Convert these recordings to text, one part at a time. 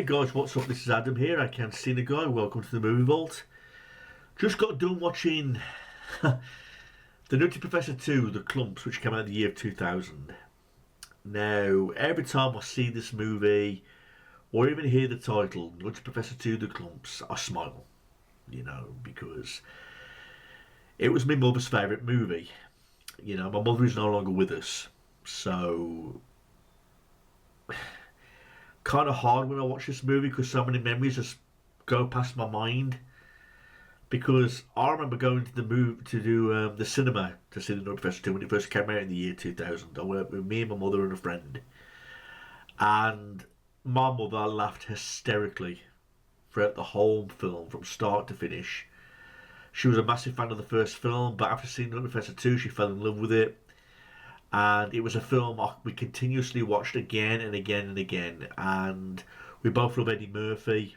Hey guys, what's up? This is Adam here. I can't see the guy. Welcome to the Movie Vault. Just got done watching The Nutty Professor 2, The Klumps, which came out in the year of 2000. Now, every time I see this movie, or even hear the title, Nutty Professor 2, The Klumps, I smile. Because it was my mother's favourite movie. My mother is no longer with us. So kind of hard when I watch this movie because so many memories just go past my mind. Because I remember going to the cinema to see the Nutty Professor 2 when it first came out in the year 2000. I went with me and my mother and a friend, and my mother laughed hysterically throughout the whole film from start to finish. She was a massive fan of the first film, but after seeing Nutty Professor 2 she fell in love with it. And it was a film we continuously watched again and again and again. And we both love Eddie Murphy.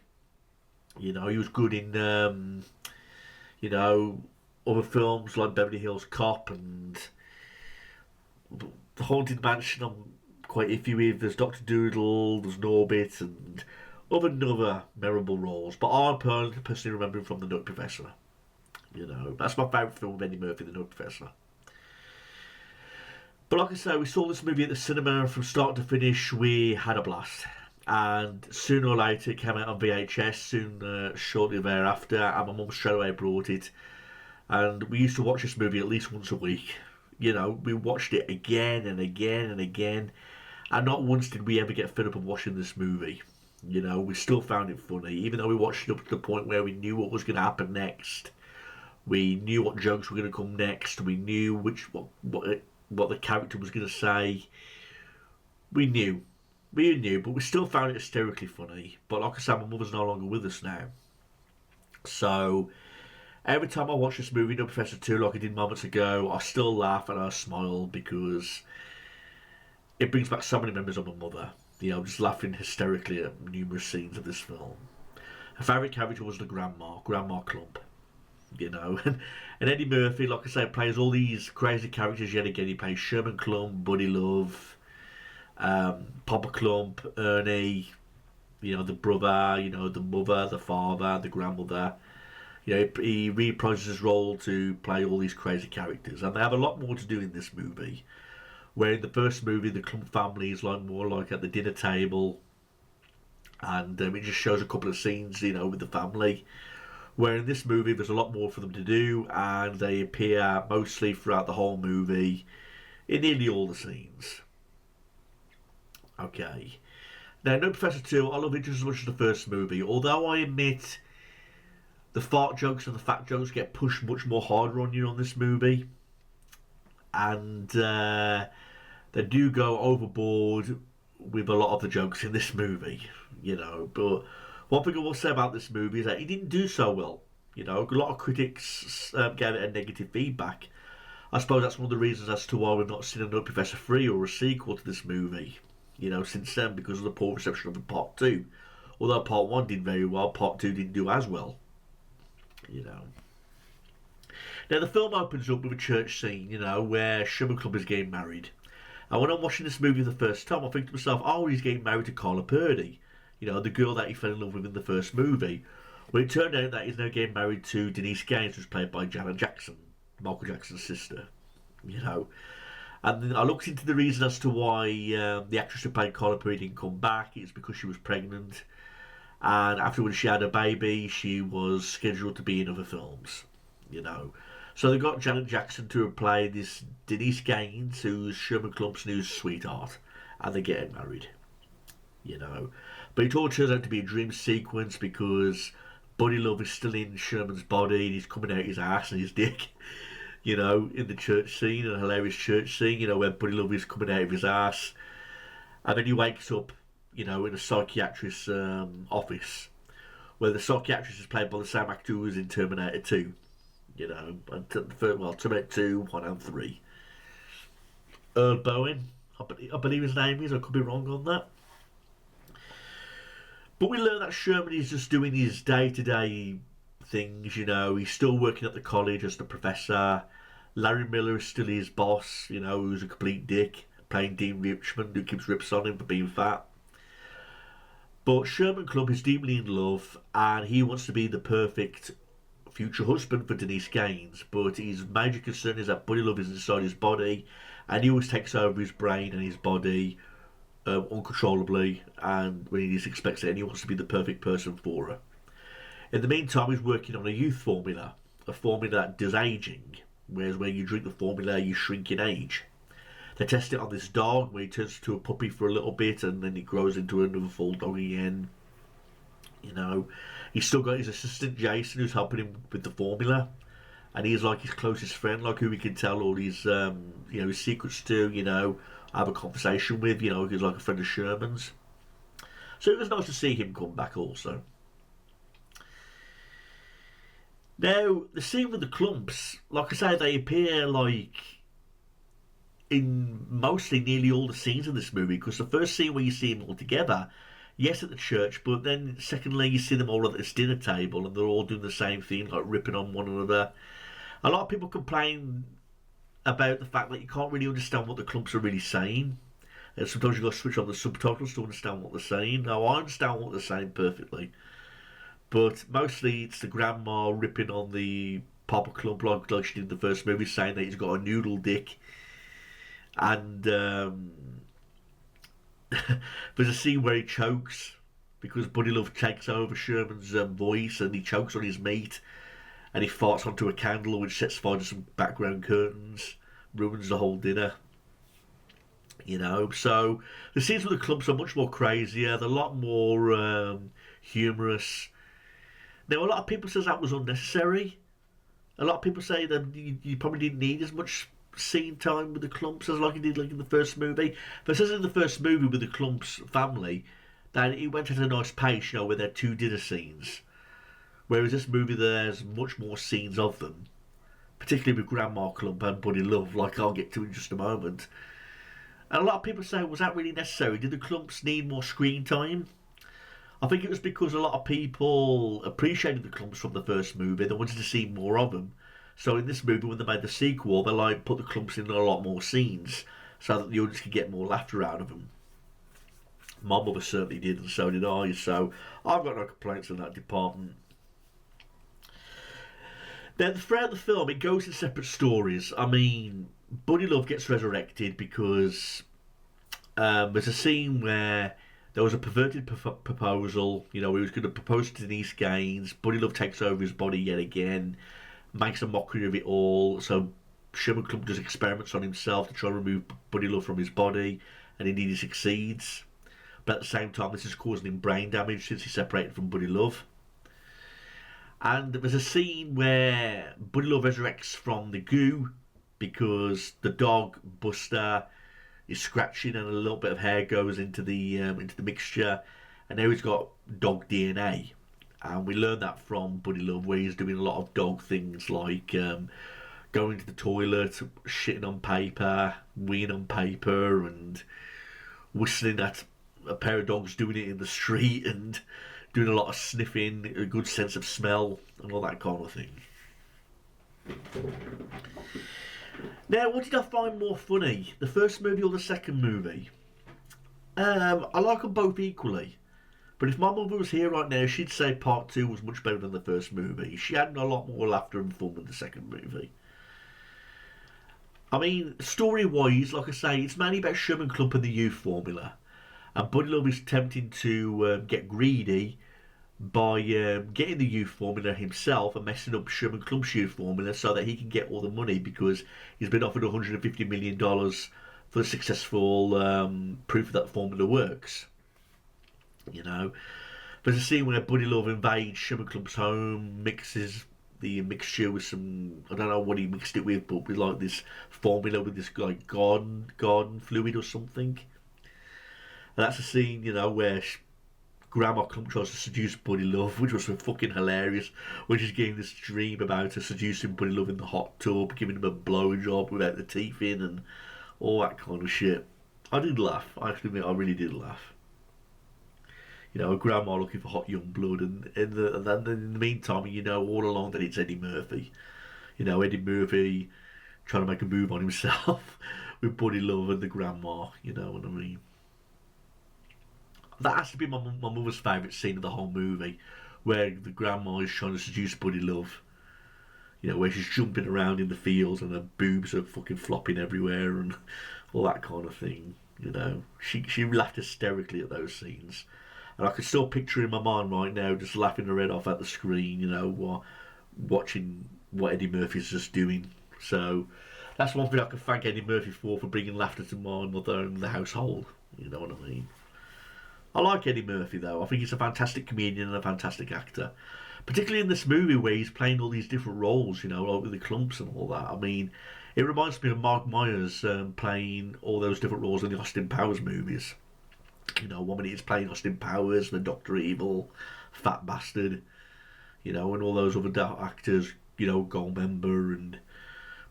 He was good in, other films like Beverly Hills Cop and The Haunted Mansion. I'm quite iffy with. There's Dr. Doodle, there's Norbit, and other memorable roles. But I personally remember him from The Nutty Professor. That's my favourite film of Eddie Murphy, The Nutty Professor. But like I say, we saw this movie at the cinema from start to finish. We had a blast. And sooner or later it came out on VHS, shortly thereafter, and my mum straight away brought it. And we used to watch this movie at least once a week. We watched it again and again and again. And not once did we ever get fed up of watching this movie. We still found it funny, even though we watched it up to the point where we knew what was going to happen next. We knew what jokes were going to come next. We knew what the character was going to say. We knew, but we still found it hysterically funny. But like I said, my mother's no longer with us now. So every time I watch this movie, No Professor 2, like I did moments ago, I still laugh and I smile because it brings back so many memories of my mother. I'm just laughing hysterically at numerous scenes of this film. Her favourite character was the Grandma Klump. And Eddie Murphy, like I say, plays all these crazy characters yet again. He plays Sherman Klump, Buddy Love, Papa Klump, Ernie, the brother, the mother, the father, the grandmother. He reprises his role to play all these crazy characters, and they have a lot more to do in this movie. Where in the first movie, the Klump family is more like at the dinner table, and it just shows a couple of scenes, with the family. Where in this movie there's a lot more for them to do, and they appear mostly throughout the whole movie in nearly all the scenes. Okay. Now, No Professor 2, I love it just as much as the first movie, although I admit the fart jokes and the fat jokes get pushed much more harder on you on this movie. And they do go overboard with a lot of the jokes in this movie, but one thing I will say about this movie is that it didn't do so well. A lot of critics gave it a negative feedback. I suppose that's one of the reasons as to why we've not seen another Professor 3 or a sequel to this movie, since then, because of the poor reception of Part 2. Although Part 1 did very well, Part 2 didn't do as well. Now, the film opens up with a church scene, where Sherman Klump is getting married. And when I'm watching this movie for the first time, I think to myself, oh, he's getting married to Carla Purdy. The girl that he fell in love with in the first movie. Well, it turned out that he's now getting married to Denise Gaines, who's played by Janet Jackson, Michael Jackson's sister. And then I looked into the reason as to why the actress who played Carla Purdy didn't come back. It's because she was pregnant. And afterwards she had a baby, she was scheduled to be in other films. So they got Janet Jackson to play this Denise Gaines, who's Sherman Klump's new sweetheart. And they're getting married. But it all turns out to be a dream sequence because Buddy Love is still in Sherman's body and he's coming out his ass and his dick, in the church scene, a hilarious church scene, where Buddy Love is coming out of his ass. And then he wakes up, in a psychiatrist's office, where the psychiatrist is played by the same actor who was in Terminator 2, and Terminator 2, 1 and 3. Earl Bowen, I believe his name is, I could be wrong on that. But we learn that Sherman is just doing his day-to-day things, he's still working at the college as the professor. Larry Miller is still his boss, who's a complete dick, playing Dean Richmond, who keeps rips on him for being fat. But Sherman Klump is deeply in love, and he wants to be the perfect future husband for Denise Gaines. But his major concern is that Buddy Love is inside his body, and he always takes over his brain and his body uncontrollably, and when he least expects it, and he wants to be the perfect person for her. In the meantime, he's working on a youth formula, a formula that does aging, whereas when you drink the formula, you shrink in age. They test it on this dog where he turns to a puppy for a little bit and then he grows into another full dog again. You know, he's still got his assistant Jason who's helping him with the formula, and he's like his closest friend, like who he can tell all his his secrets to. Have a conversation with. He's like a friend of Sherman's. So it was nice to see him come back also. Now, the scene with the Klumps, like I say, they appear like in mostly nearly all the scenes in this movie, because the first scene where you see them all together, yes, at the church, but then secondly you see them all at this dinner table and they're all doing the same thing, like ripping on one another. A lot of people complain about the fact that you can't really understand what the Klumps are really saying, and sometimes you've got to switch on the subtitles to understand what they're saying. Now, I understand what they're saying perfectly, but mostly it's the grandma ripping on the Papa Klump like she did in the first movie, saying that he's got a noodle dick. And there's a scene where he chokes because Buddy Love takes over Sherman's voice, and he chokes on his meat, and he farts onto a candle which sets fire to some background curtains, ruins the whole dinner. So the scenes with the Klumps are much more crazier, they're a lot more humorous. Now, a lot of people say that was unnecessary. A lot of people say that you probably didn't need as much scene time with the Klumps as like he did like in the first movie. But it says in the first movie with the Klumps family that it went at a nice pace, where there are 2 dinner scenes. Whereas this movie, there's much more scenes of them, particularly with Grandma Klump and Buddy Love, like I'll get to in just a moment. And a lot of people say, was that really necessary? Did the Klumps need more screen time? I think it was because a lot of people appreciated the Klumps from the first movie. They wanted to see more of them. So in this movie, when they made the sequel, they put the Klumps in a lot more scenes so that the audience could get more laughter out of them. My mother certainly did, and so did I. So I've got no complaints in that department. Then throughout the film, it goes in separate stories. I mean, Buddy Love gets resurrected because there's a scene where there was a perverted proposal. He was going to propose to Denise Gaines. Buddy Love takes over his body yet again, makes a mockery of it all. So Sherman Klump does experiments on himself to try and remove Buddy Love from his body, and indeed he succeeds. But at the same time, this is causing him brain damage since he's separated from Buddy Love. And there's a scene where Buddy Love resurrects from the goo because the dog Buster is scratching and a little bit of hair goes into the mixture, and now he's got dog DNA. And we learn that from Buddy Love, where he's doing a lot of dog things like going to the toilet, shitting on paper, weeing on paper, and whistling at a pair of dogs doing it in the street, and doing a lot of sniffing, a good sense of smell, and all that kind of thing. Now, what did I find more funny, the first movie or the second movie? I like them both equally. But if my mother was here right now, she'd say part 2 was much better than the first movie. She had a lot more laughter and fun with the second movie. I mean, story-wise, like I say, it's mainly about Sherman Klump and the youth formula. And Buddy Love is attempting to get greedy by getting the youth formula himself and messing up Sherman Klump's youth formula so that he can get all the money, because he's been offered $150 million for the successful proof that formula works. There's a scene where Buddy Love invades Sherman Klump's home, mixes the mixture with some, I don't know what he mixed it with, but with like this formula with this like garden fluid or something. And that's a scene, where Grandma Klump tries to seduce Buddy Love, which was fucking hilarious, when she's getting this dream about her seducing Buddy Love in the hot tub, giving him a blowjob without the teeth in, and all that kind of shit. I did laugh. I have to admit, I really did laugh. A grandma looking for hot young blood, and in the meantime, all along that it's Eddie Murphy. Eddie Murphy trying to make a move on himself with Buddy Love and the grandma. You know what I mean? That has to be my mother's favourite scene of the whole movie, where the grandma is trying to seduce Buddy Love. You know, where she's jumping around in the fields and her boobs are fucking flopping everywhere and all that kind of thing. You know, she laughed hysterically at those scenes, and I can still picture in my mind right now just laughing her head off at the screen. You know, watching what Eddie Murphy's just doing. So that's one thing I can thank Eddie Murphy for bringing laughter to my mother and the household. You know what I mean? I like Eddie Murphy though. I think he's a fantastic comedian and a fantastic actor. Particularly in this movie where he's playing all these different roles, you know, like with the Klumps and all that. I mean, it reminds me of Mark Myers playing all those different roles in the Austin Powers movies. You know, one minute he's playing Austin Powers, the Doctor Evil, Fat Bastard, you know, and all those other actors, you know, Goldmember, and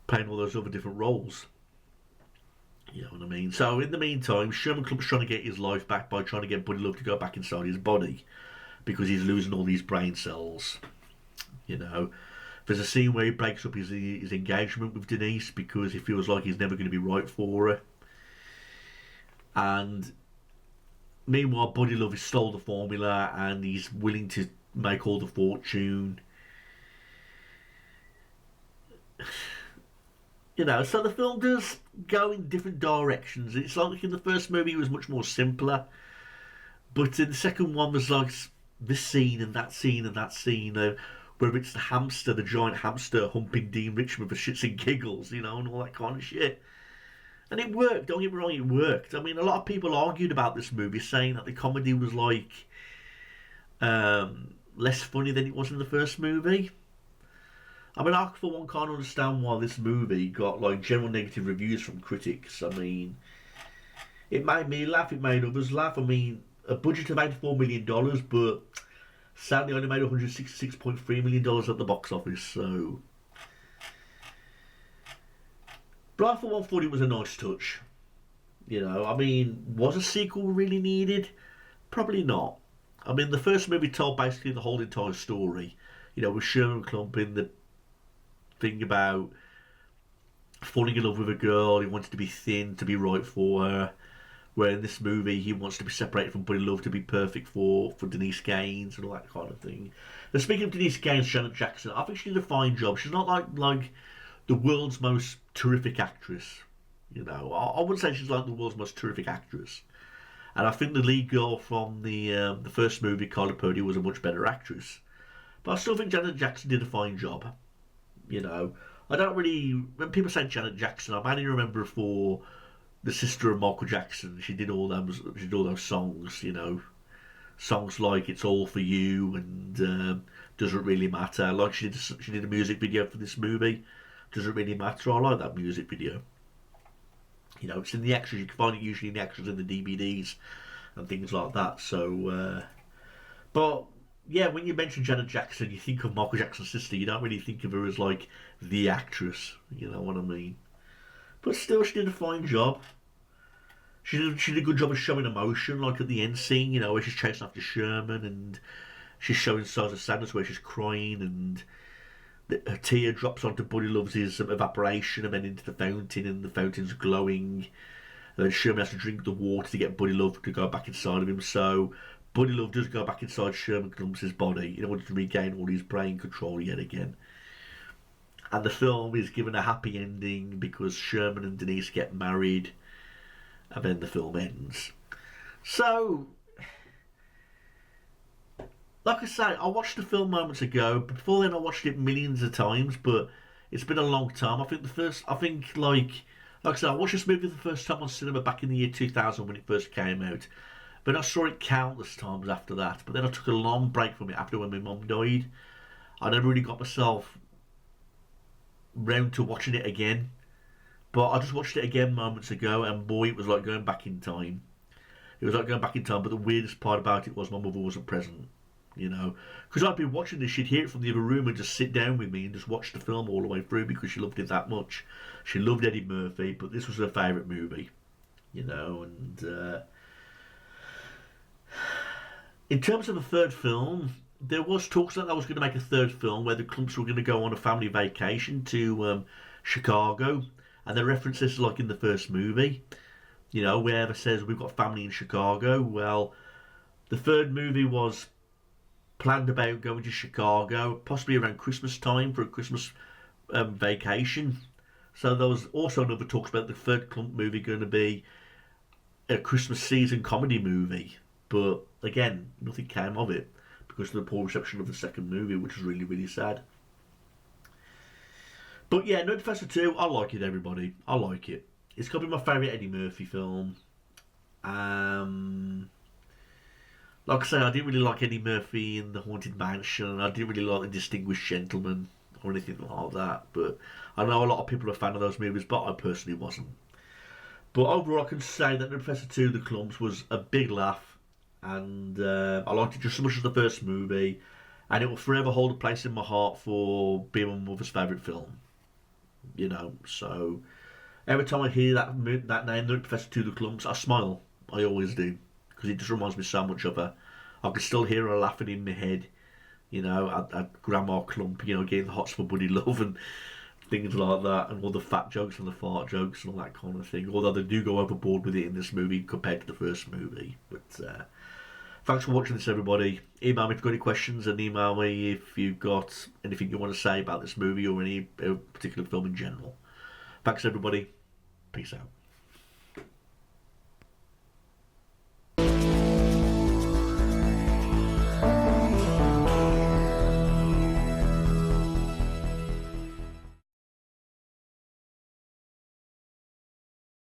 playing all those other different roles. You know what I mean? So in the meantime, Sherman Klumps trying to get his life back by trying to get Buddy Love to go back inside his body because he's losing all these brain cells. You know, there's a scene where he breaks up his engagement with Denise because he feels like he's never going to be right for her. And meanwhile, Buddy Love has stole the formula and he's willing to make all the fortune. You know, so the film does go in different directions. It's like in the first movie it was much more simpler, but in the second one there's like this scene and that scene and that scene, where it's the hamster, the giant hamster humping Dean Richmond for shits and giggles, you know, and all that kind of shit. And it worked, don't get me wrong, it worked. I mean, a lot of people argued about this movie, saying that the comedy was like less funny than it was in the first movie. I mean, I for one can't understand why this movie got like general negative reviews from critics. I mean, it made me laugh, it made others laugh. I mean, a budget of $84 million, but sadly only made $166.3 million at the box office, so... But I for one thought it was a nice touch. You know, I mean, was a sequel really needed? Probably not. I mean, the first movie told basically the whole entire story. You know, with Sherman Klump in the thing about falling in love with a girl, he wanted to be thin to be right for her. Where in this movie he wants to be separated from Buddy Love to be perfect for Denise Gaines and all that kind of thing. Now, speaking of Denise Gaines, Janet Jackson, I think she did a fine job. She's not like the world's most terrific actress. You know, I wouldn't say she's like the world's most terrific actress. And I think the lead girl from the first movie, Carla Purdy, was a much better actress. But I still think Janet Jackson did a fine job. You know, I don't really... When people say Janet Jackson, I mainly remember her for the sister of Michael Jackson. She did all those songs, you know. Songs like It's All For You and Doesn't Really Matter. Like she did a music video for this movie. Doesn't Really Matter. I like that music video. You know, it's in the extras. You can find it usually in the extras in the DVDs and things like that. So, but yeah, when you mention Janet Jackson, you think of Michael Jackson's sister. You don't really think of her as like the actress. You know what I mean? But still, she did a fine job. She did a good job of showing emotion, like at the end scene, you know, where she's chasing after Sherman and she's showing signs of sadness where she's crying and her tear drops onto Buddy Love's evaporation and then into the fountain and the fountain's glowing. And then Sherman has to drink the water to get Buddy Love to go back inside of him. So Buddy Love does go back inside Sherman Klumps' body in order to regain all his brain control yet again. And the film is given a happy ending because Sherman and Denise get married and then the film ends. So, like I say, I watched the film moments ago. Before then I watched it millions of times, but it's been a long time. Like I said, I watched this movie the first time on cinema back in the year 2000 when it first came out. But I saw it countless times after that. But then I took a long break from it after when my mum died. I never really got myself round to watching it again. But I just watched it again moments ago, and boy, it was like going back in time. It was like going back in time, but the weirdest part about it was my mother wasn't present, you know. Because I'd been watching this, she'd hear it from the other room and just sit down with me and just watch the film all the way through because she loved it that much. She loved Eddie Murphy, but this was her favourite movie, you know. And in terms of a third film, there was talks that I was going to make a third film where the Klumps were going to go on a family vacation to Chicago. And the references like in the first movie, you know, where it says we've got family in Chicago. Well, The third movie was planned about going to Chicago, possibly around Christmas time for a Christmas vacation. So there was also another talks about the third Klump movie going to be a Christmas season comedy movie. But again, nothing came of it because of the poor reception of the second movie, which is really, really sad. But yeah, Nutty Professor 2, I like it, everybody. I like it. It's got to be my favourite Eddie Murphy film. Like I say, I didn't really like Eddie Murphy in The Haunted Mansion. I didn't really like The Distinguished Gentleman or anything like that. But I know a lot of people are a fan of those movies, but I personally wasn't. But overall, I can say that Nutty Professor 2, The Klumps, was a big laugh. And I liked it just as much as the first movie. And it will forever hold a place in my heart for being my mother's favourite film. You know, so every time I hear that name, Nutty Professor 2, The Klumps, I smile. I always do. Because it just reminds me so much of her. I can still hear her laughing in my head, you know, at Grandma Klump, you know, getting the hots for Buddy Love and things like that, and all the fat jokes and the fart jokes and all that kind of thing. Although they do go overboard with it in this movie compared to the first movie. But thanks for watching this, everybody. Email me if you've got any questions, and email me if you've got anything you want to say about this movie or any particular film in general. Thanks, everybody. Peace out.